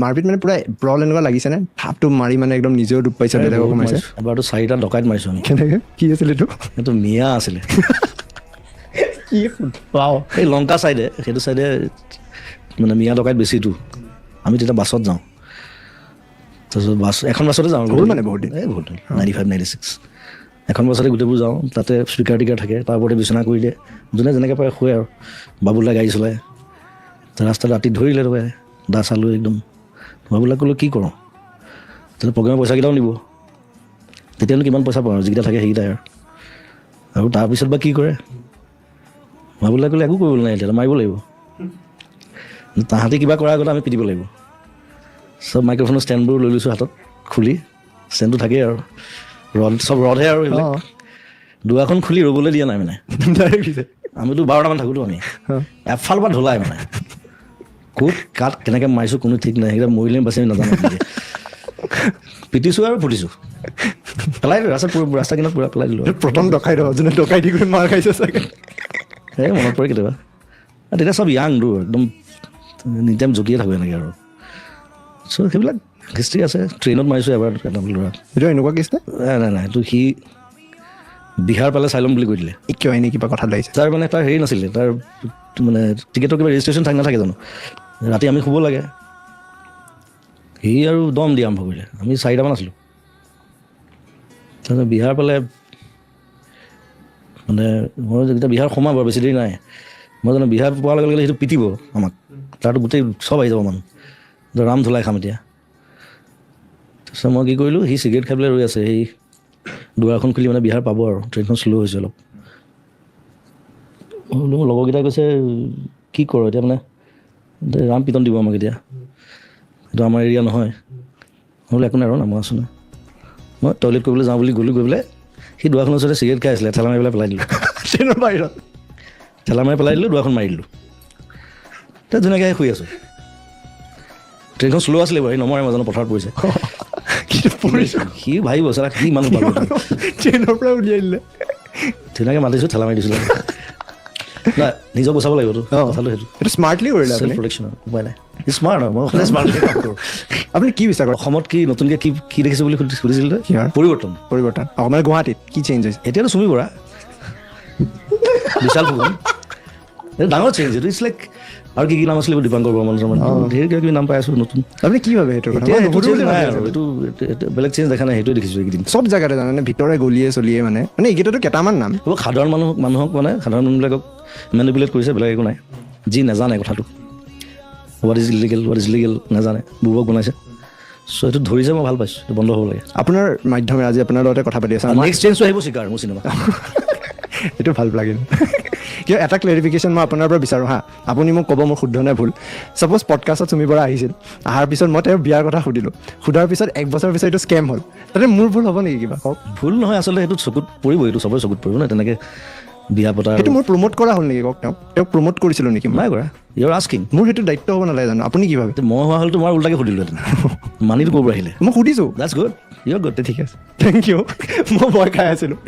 মাৰপিট মানে পুৰা ব্ৰল এনেকুৱা লাগিছেনে থাপটো মাৰি মানে একদম নিজেও দুখ পাইছে বেলেগকো মাৰিছে এবাৰতো 4টা ডকাইত মাৰিছোঁ আমি কেনেকৈ কি আছিল এইটো সেইটো মিয়া আছিলে কি পাওঁ এই লংকা চাইডে সেইটো চাইডে মানে মিয়া ডকাইত বেছিটো আমি তেতিয়া বাছত যাওঁ তাৰপিছত এখন বাছতে যাওঁ মানে বহুত দিন বহুত 95-96 এখন বাছতে গোটেইবোৰ যাওঁ তাতে স্পীকাৰ টিকাৰ থাকে তাৰ ওপৰতে বিচনা কৰি দিয়ে যোনে যেনেকৈ পাৰে শুৱে আৰু বাবুলাই গাড়ী চলায় ৰাস্তাত ৰাতি ধৰিলে তবে দা চালোঁ একদম বাবুলাই ক'লোঁ কি কৰোঁ তেতিয়া প্ৰগ্ৰেমৰ পইচাকেইটাও নিব তেতিয়ানো কিমান পইচা পাওঁ আৰু যিকেইটা থাকে সেইকেইটাই আৰু তাৰপিছত বা কি কৰে বাবুলাই ক'লে একো কৰিব নাই এতিয়া মাৰিব লাগিব তাহাঁতি কিবা কৰাৰ আগতে আমি পিটিব লাগিব চব মাইক্ৰফোনৰ ষ্টেণ্ডবোৰ লৈ লৈছোঁ হাতত খুলি ষ্টেণ্ডটো থাকেই আৰু চব ৰদহে আৰু এইবিলাক দুৱাখন খুলি ৰ'বলৈ দিয়া নাই মানে আমিতো 12টামান থাকোঁতো আমি এফালৰ পৰা ঢলাই মানে ক'ত কাত কেনেকৈ মাৰিছোঁ কোনো ঠিক নাই সেইকেইটা মৰিলে বাচি আমি নাজানো পিটিছোঁ আৰু ফুটিছোঁ পেলাই দিলোঁ ৰাস্তা কিনাৰত পূৰা পেলাই দিলোঁ প্ৰথম ডকাই ৰহ যোনে ডকাই দি কৰি মাৰ খাইছে চাগে সেই মনত পৰে কেতিয়াবা তেতিয়া চব য়াং দূৰ একদম এনি টাইম জকিয়ে থাকোঁ এনেকৈ আৰু চ' সেইবিলাক হিষ্ট্ৰী আছে ট্ৰেইনত মাৰিছোঁ এবাৰ এটা ল'ৰা এইটো এনেকুৱা কেছ নাই নাই এইটো সি বিহাৰ পালে চাই ল'ম বুলি কৈ দিলে কিয় এনেই কিবা কথা লাগিছে তাৰ মানে তাৰ হেৰি নাছিলে তাৰ মানে টিকেটৰ কিবা ৰেজিষ্ট্ৰেশ্যন নাথাকে জানো ৰাতি আমি শুব লাগে সি আৰু দম দি আৰম্ভ কৰিলে আমি 4টামান আছিলোঁ তাৰপিছত বিহাৰ পালে মানে মই যেতিয়া বিহাৰ সোমাব বেছি দেৰি নাই মই জানো বিহাৰ পোৱাৰ লগে লগে সেইটো পিটিব আমাক তাৰতো গোটেই চব আহি যাব মানুহ ৰাম ধুলাই খাম এতিয়া তাৰপিছত মই কি কৰিলোঁ সি চিগাৰেট খাই পেলাই ৰৈ আছে সেই দুৱাৰখন খুলি মানে বিহাৰ পাব আৰু ট্ৰেইনখন শ্ল' হৈছে অলপ মোৰ লগৰকেইটাই কৈছে কি কৰ এতিয়া মানে ৰাম পিটন দিব আমাক এতিয়া সেইটো আমাৰ এৰিয়া নহয় মই বোলে একো নাই আৰু মই আছোঁ নাই মই টয়লেট কৰিবলৈ যাওঁ বুলি গ'লোঁ গৈ পেলাই সি দুৱাৰখনৰ ওচৰতে চিগাৰেট খাই আছিলে ঠেলা মাৰি পেলাই পেলাই দিলোঁ ট্ৰেইনৰ বাহিৰত ঠেলা মাৰি পেলাই দিলোঁ দুৱাৰখন মাৰি দিলোঁ তাত ধুনীয়াকৈ শুই আছোঁ ট্ৰেইনখন শ্ল' আছিলে বাৰু নমৰে মাজত পথাৰত পৰিছে সি ভাবিব চালা কি মানুহ পাব ট্ৰেইনৰ পৰা উলিয়াই দিলে ধুনীয়াকৈ মাতিছোঁ ঠেলা মাৰি দিছিলোঁ নাই নিজক বচাব লাগিবতো কথাটো সেইটো স্মাৰ্টলি কৰিলে চেল্ফ প্ৰটেকশ্যন উপায় নাই স্মাৰ্ট হয় মই সদায় স্মাৰ্টলি কাম কৰোঁ আপুনি কি বিচাৰ কৰে অসমত কি নতুনকৈ কি দেখিছোঁ বুলি সুধিছিল পৰিৱৰ্তন মানে গুৱাহাটীত কি চেঞ্জ হৈছে এতিয়াতো চুমি বৰা বিশাল ফুকন এইটো ডাঙৰ চেঞ্জ এইটো ইটছ লাইক আৰু কি নাম আছিলে দীপাংকৰ বৰ্মন ধেৰ কিবা কিবি নাম পাই আছোঁ নতুন আপুনি কি ভাবে সেইটো এতিয়া নাই আৰু এইটো বেলেগ চেঞ্জ দেখা নাই সেইটোৱে দেখিছোঁ এইকেইদিন চব জেগাতে জানে ভিতৰে গলিয়ে চলিয়ে মানে এইকেইটাতো কেইটামান নাম সাধাৰণ মানুহক মানে সাধাৰণ মানুহবিলাকক মেনিপুলেট কৰিছে বেলেগ একো নাই যি নাজানে কথাটো হোৱাট ইজ ইলিগেল নাজানে বুবক বনাইছে চ' এইটো ধৰিছে মই ভাল পাইছোঁ এইটো বন্ধ হ'ব লাগে আপোনাৰ মাধ্যমেৰে আজি আপোনাৰ লগতে কথা পাতি আছে নেক্সট চেঞ্জটো আহিব চিকাৰ মোৰ চিনেমা এইটো ভাল লাগিল কিয় এটা ক্লেৰিফিকেশ্যন মই আপোনাৰ পৰা বিচাৰোঁ হা আপুনি মোক ক'ব মোৰ শুদ্ধ নে ভুল ছাপ'জ পডকাষ্টত চুমি পৰা আহিছিল অহাৰ পিছত মই তেওঁৰ বিয়াৰ কথা সুধিলোঁ সোধাৰ পিছত 1 বছৰ পিছত এইটো স্কেম হ'ল তাতে মোৰ ভুল হ'ব নেকি কিবা কওক ভুল নহয় আচলতে সেইটো চকুত পৰিব এইটো চবৰে চকুত পৰিব ন তেনেকৈ বিয়া পতা সেইটো মোৰ প্ৰমোট কৰা হ'ল নেকি কওক তেওঁক প্ৰমোট কৰিছিলোঁ নেকি নাই কৰা ইউ আৰ আস্কিং মোৰ সেইটো দায়িত্ব হ'ব নালাগে জানো আপুনি কি ভাবে মই হোৱা হ'লতো মই উল্টাকৈ সুধিলোহেঁতেন মানিটো ক'ৰ পৰা আহিলে মই সুধিছোঁ that's good you are good ঠিক আছে থেংক ইউ মই ভয় খাই আছিলোঁ